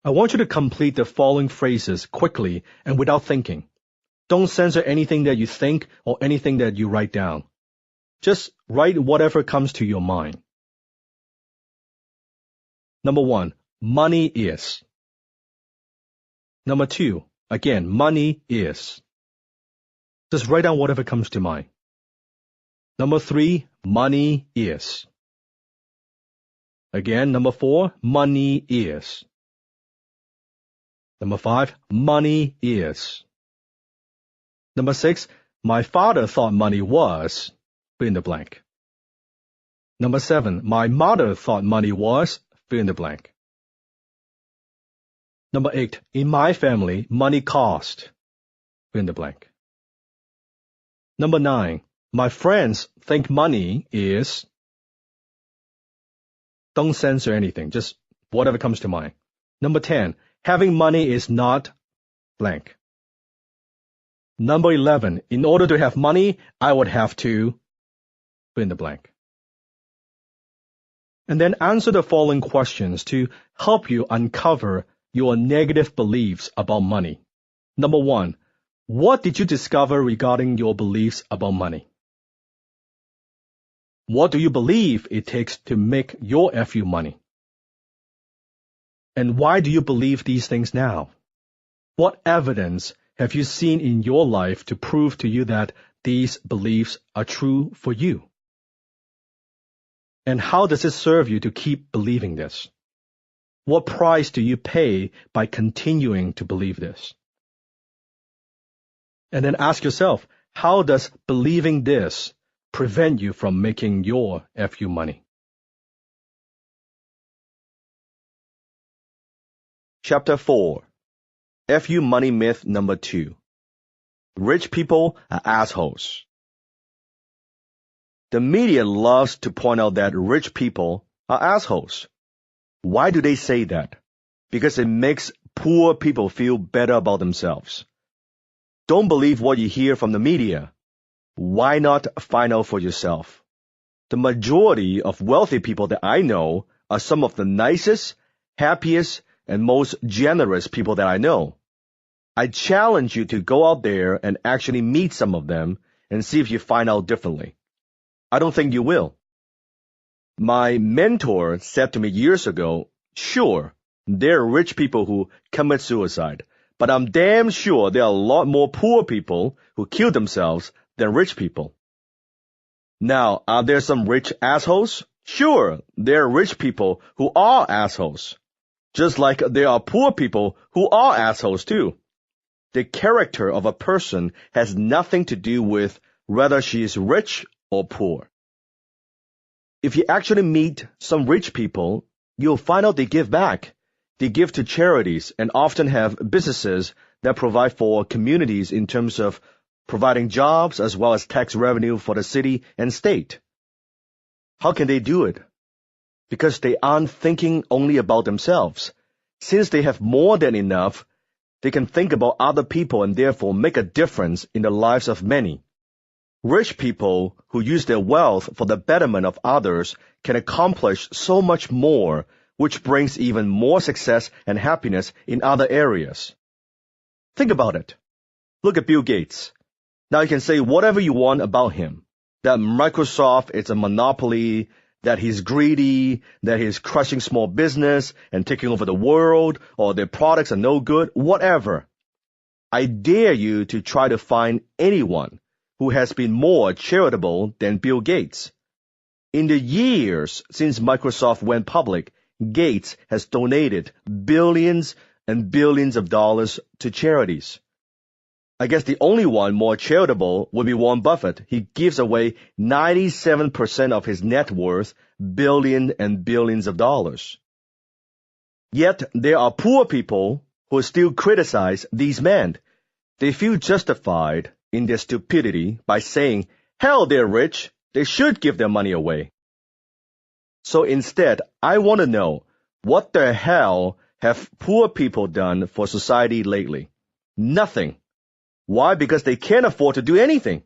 I want you to complete the following phrases quickly and without thinking. Don't censor anything that you think or anything that you write down. Just write whatever comes to your mind. Number 1, money is. Number 2, again, money is. Just write down whatever comes to mind. Number 3, money is. Again, number 4, money is. Number 5, money is. Number 6, my father thought money was, fill in the blank. Number 7, my mother thought money was, fill in the blank. Number 8, in my family, money cost, fill in the blank. Number 9, my friends think money is. Don't censor anything, just whatever comes to mind. Number 10, having money is not blank. Number 11, in order to have money, I would have to fill in the blank. And then answer the following questions to help you uncover your negative beliefs about money. Number 1, what did you discover regarding your beliefs about money? What do you believe it takes to make your FU money? And why do you believe these things now? What evidence have you seen in your life to prove to you that these beliefs are true for you? And how does it serve you to keep believing this? What price do you pay by continuing to believe this? And then ask yourself, how does believing this prevent you from making your FU money? Chapter 4, FU Money Myth number 2. Rich people are assholes. The media loves to point out that rich people are assholes. Why do they say that? Because it makes poor people feel better about themselves. Don't believe what you hear from the media. Why not find out for yourself? The majority of wealthy people that I know are some of the nicest, happiest, and most generous people that I know. I challenge you to go out there and actually meet some of them and see if you find out differently. I don't think you will. My mentor said to me years ago, sure, there are rich people who commit suicide, but I'm damn sure there are a lot more poor people who kill themselves than rich people. Now, are there some rich assholes? Sure, there are rich people who are assholes. Just like there are poor people who are assholes too. The character of a person has nothing to do with whether she is rich or poor. If you actually meet some rich people, you'll find out they give back. They give to charities and often have businesses that provide for communities in terms of providing jobs as well as tax revenue for the city and state. How can they do it? Because they aren't thinking only about themselves. Since they have more than enough, they can think about other people and therefore make a difference in the lives of many. Rich people who use their wealth for the betterment of others can accomplish so much more, which brings even more success and happiness in other areas. Think about it. Look at Bill Gates. Now you can say whatever you want about him, that Microsoft is a monopoly, that he's greedy, that he's crushing small business and taking over the world, or their products are no good, whatever. I dare you to try to find anyone who has been more charitable than Bill Gates. In the years since Microsoft went public, Gates has donated billions and billions of dollars to charities. I guess the only one more charitable would be Warren Buffett. He gives away 97% of his net worth, billions and billions of dollars. Yet there are poor people who still criticize these men. They feel justified in their stupidity by saying, hell, they're rich, they should give their money away. So instead, I want to know, what the hell have poor people done for society lately? Nothing. Why? Because they can't afford to do anything.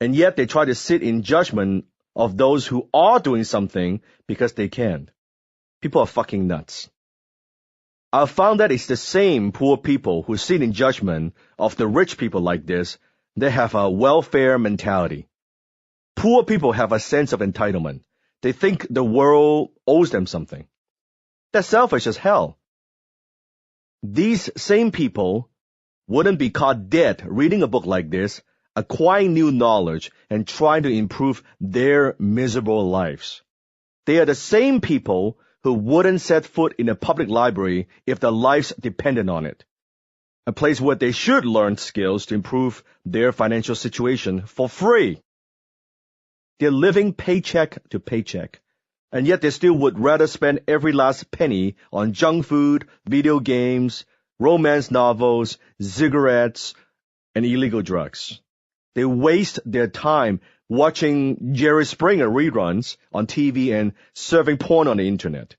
And yet they try to sit in judgment of those who are doing something because they can. People are fucking nuts. I've found that it's the same poor people who sit in judgment of the rich people like this. They have a welfare mentality. Poor people have a sense of entitlement. They think the world owes them something. They're selfish as hell. These same people wouldn't be caught dead reading a book like this acquiring new knowledge, and trying to improve their miserable lives. They are the same people who wouldn't set foot in a public library if their lives depended on it, a place where they should learn skills to improve their financial situation for free. They're living paycheck to paycheck, and yet they still would rather spend every last penny on junk food, video games, romance novels, cigarettes, and illegal drugs. They waste their time watching Jerry Springer reruns on TV and surfing porn on the internet.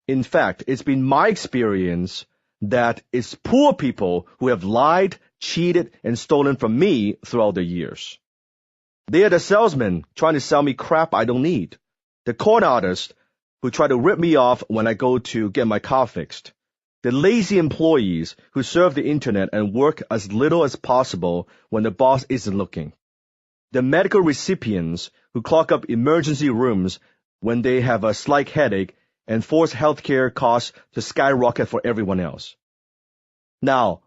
In fact, it's been my experience that it's poor people who have lied, cheated, and stolen from me throughout the years. They are the salesmen trying to sell me crap I don't need, the con artists who try to rip me off when I go to get my car fixed, the lazy employees who surf the internet and work as little as possible when the boss isn't looking, the medical recipients who clog up emergency rooms when they have a slight headache and force healthcare costs to skyrocket for everyone else. Now,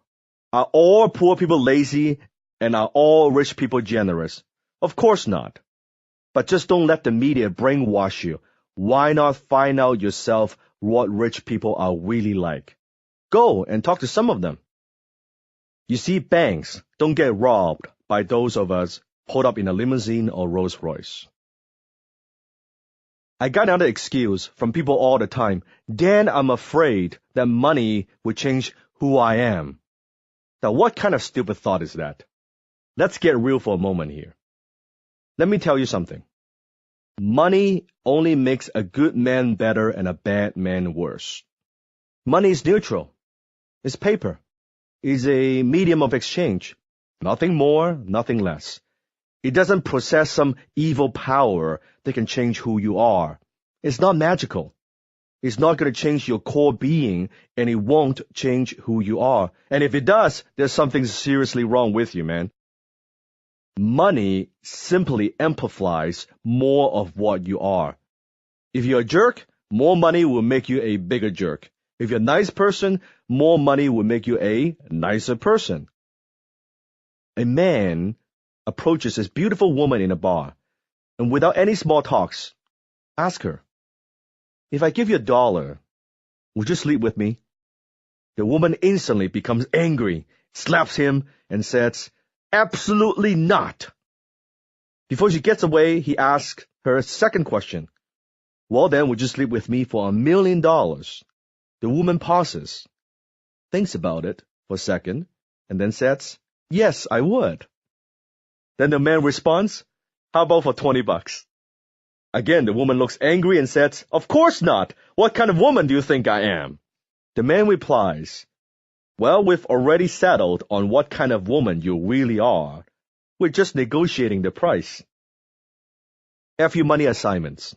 are all poor people lazy and are all rich people generous? Of course not. But just don't let the media brainwash you. Why not find out yourself what rich people are really like? Go and talk to some of them. You see, banks don't get robbed by those of us pulled up in a limousine or Rolls Royce. I got another excuse from people all the time. Dan, I'm afraid that money will change who I am. Now, what kind of stupid thought is that? Let's get real for a moment here. Let me tell you something. Money only makes a good man better and a bad man worse. Money is neutral. It's paper. It's a medium of exchange. Nothing more, nothing less. It doesn't possess some evil power that can change who you are. It's not magical. It's not going to change your core being, and it won't change who you are. And if it does, there's something seriously wrong with you, man. Money simply amplifies more of what you are. If you're a jerk, more money will make you a bigger jerk. If you're a nice person, more money will make you a nicer person. A man approaches this beautiful woman in a bar, and without any small talks, ask her, "If I give you $1, would you sleep with me?" The woman instantly becomes angry, slaps him, and says, "Absolutely not." Before she gets away, he asks her a second question. "Well then, would you sleep with me for $1 million? The woman pauses, thinks about it for a second, and then says, "Yes, I would." Then the man responds, "How about for $20? Again, the woman looks angry and says, "Of course not. What kind of woman do you think I am?" The man replies, "Well, we've already settled on what kind of woman you really are. We're just negotiating the price." FU money assignments.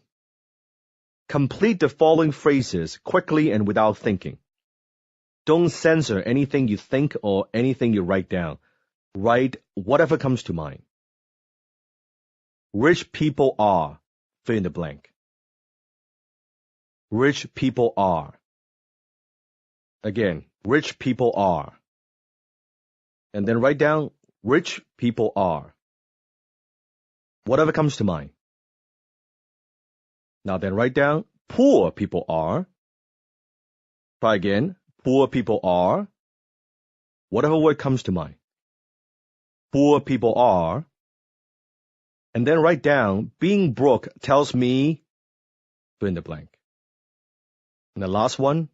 Complete the following phrases quickly and without thinking. Don't censor anything you think or anything you write down. Write whatever comes to mind. Rich people are, fill in the blank. Rich people are. Again, rich people are. And then write down, rich people are. Whatever comes to mind. Now then write down, poor people are. Try again, poor people are. Whatever word comes to mind. Poor people are. And then write down, being broke tells me, fill in the blank. And the last one,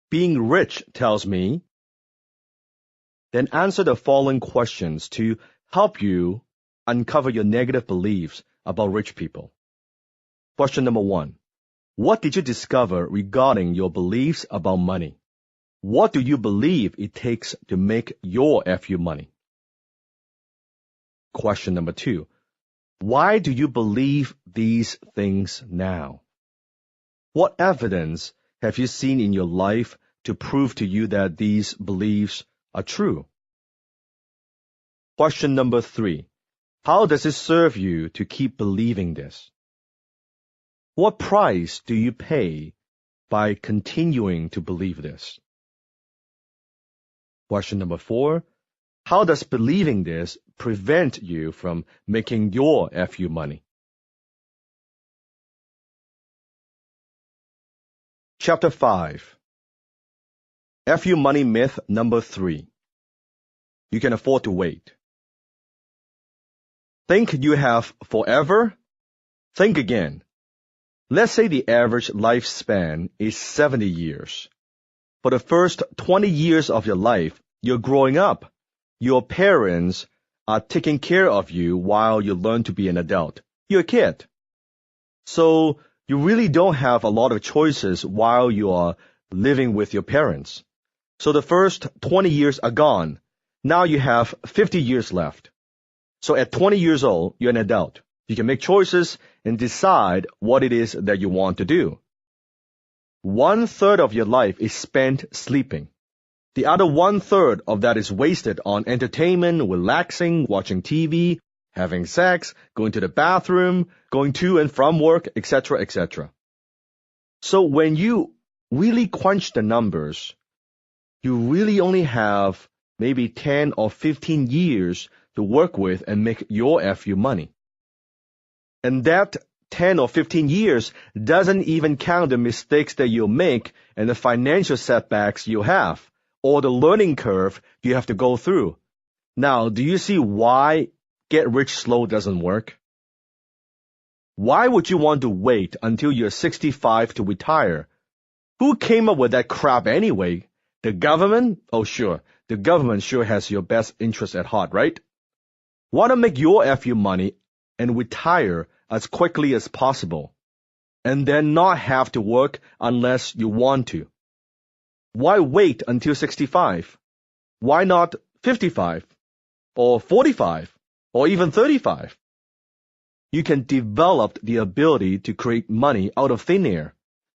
being rich tells me. Then answer the following questions to help you uncover your negative beliefs about rich people. Question number 1. What did you discover regarding your beliefs about money? What do you believe it takes to make your FU money? Question number 2. Why do you believe these things now? What evidence have you seen in your life to prove to you that these beliefs are true? Question number 3. How does it serve you to keep believing this? What price do you pay by continuing to believe this? Question number 4. How does believing this prevent you from making your FU money? Chapter 5. FU money myth number 3. You can afford to wait. Think you have forever? Think again. Let's say the average lifespan is 70 years. For the first 20 years of your life, you're growing up. Your parents are taking care of you while you learn to be an adult. You're a kid. So you really don't have a lot of choices while you are living with your parents. So the first 20 years are gone. Now you have 50 years left. So at 20 years old, you're an adult. You can make choices and decide what it is that you want to do. 1/3 of your life is spent sleeping. The other 1/3 of that is wasted on entertainment, relaxing, watching TV, having sex, going to the bathroom, going to and from work, etc., etc. So when you really crunch the numbers, you really only have maybe 10 or 15 years to work with and make your FU money. And that 10 or 15 years doesn't even count the mistakes that you'll make and the financial setbacks you have, or the learning curve you have to go through. Now, do you see why get rich slow doesn't work? Why would you want to wait until you're 65 to retire? Who came up with that crap anyway? The government? Oh, sure. The government sure has your best interest at heart, right? Want to make your FU money and retire as quickly as possible, and then not have to work unless you want to. Why wait until 65? Why not 55? Or 45? Or even 35? You can develop the ability to create money out of thin air.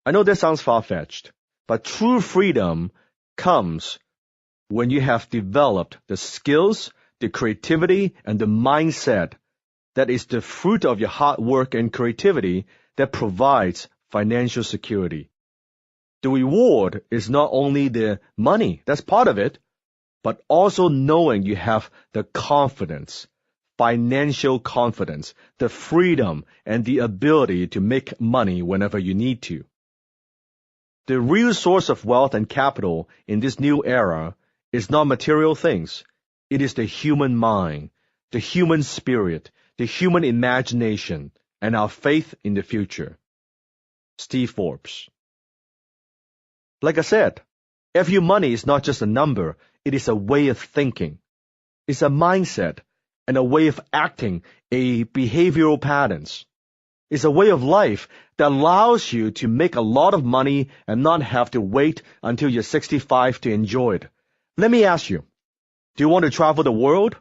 I know that sounds far-fetched, but true freedom comes when you have developed the skills, the creativity, and the mindset that is the fruit of your hard work and creativity that provides financial security. The reward is not only the money, that's part of it, but also knowing you have the confidence, financial confidence, the freedom, and the ability to make money whenever you need to. The real source of wealth and capital in this new era is not material things. It is the human mind, the human spirit, the human imagination, and our faith in the future. Steve Forbes. Like I said, FU money is not just a number, it is a way of thinking. It's a mindset and a way of acting, a behavioral patterns. It's a way of life that allows you to make a lot of money and not have to wait until you're 65 to enjoy it. Let me ask you, do you want to travel the world?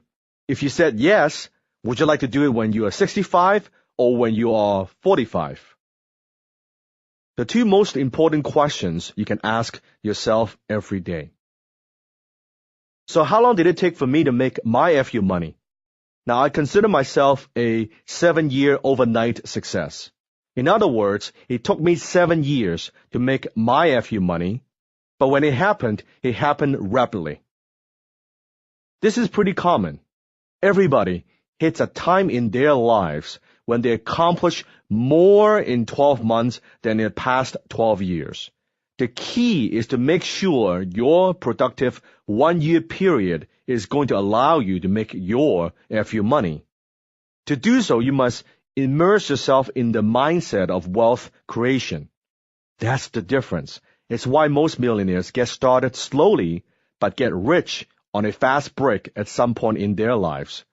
If you said yes, would you like to do it when you are 65 or when you are 45? The two most important questions you can ask yourself every day. So how long did it take for me to make my FU money? Now, I consider myself a 7-year overnight success. In other words, it took me 7 years to make my FU money, but when it happened rapidly. This is pretty common. Everybody hits a time in their lives when they accomplish more in 12 months than in the past 12 years. The key is to make sure your productive 1-year period is going to allow you to make your FU money. To do so, you must immerse yourself in the mindset of wealth creation. That's the difference. It's why most millionaires get started slowly, but get rich on a fast break at some point in their lives.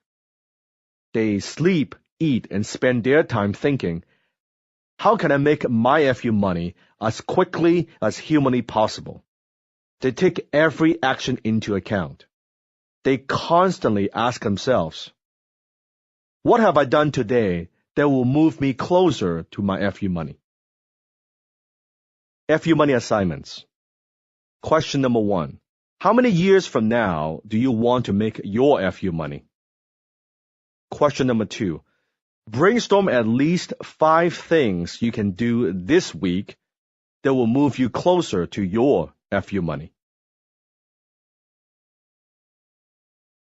They sleep, eat, and spend their time thinking, how can I make my FU money as quickly as humanly possible? They take every action into account. They constantly ask themselves, what have I done today that will move me closer to my FU money? FU money assignments. Question number 1. How many years from now do you want to make your FU money? Question number 2. Brainstorm at least 5 things you can do this week that will move you closer to your FU money.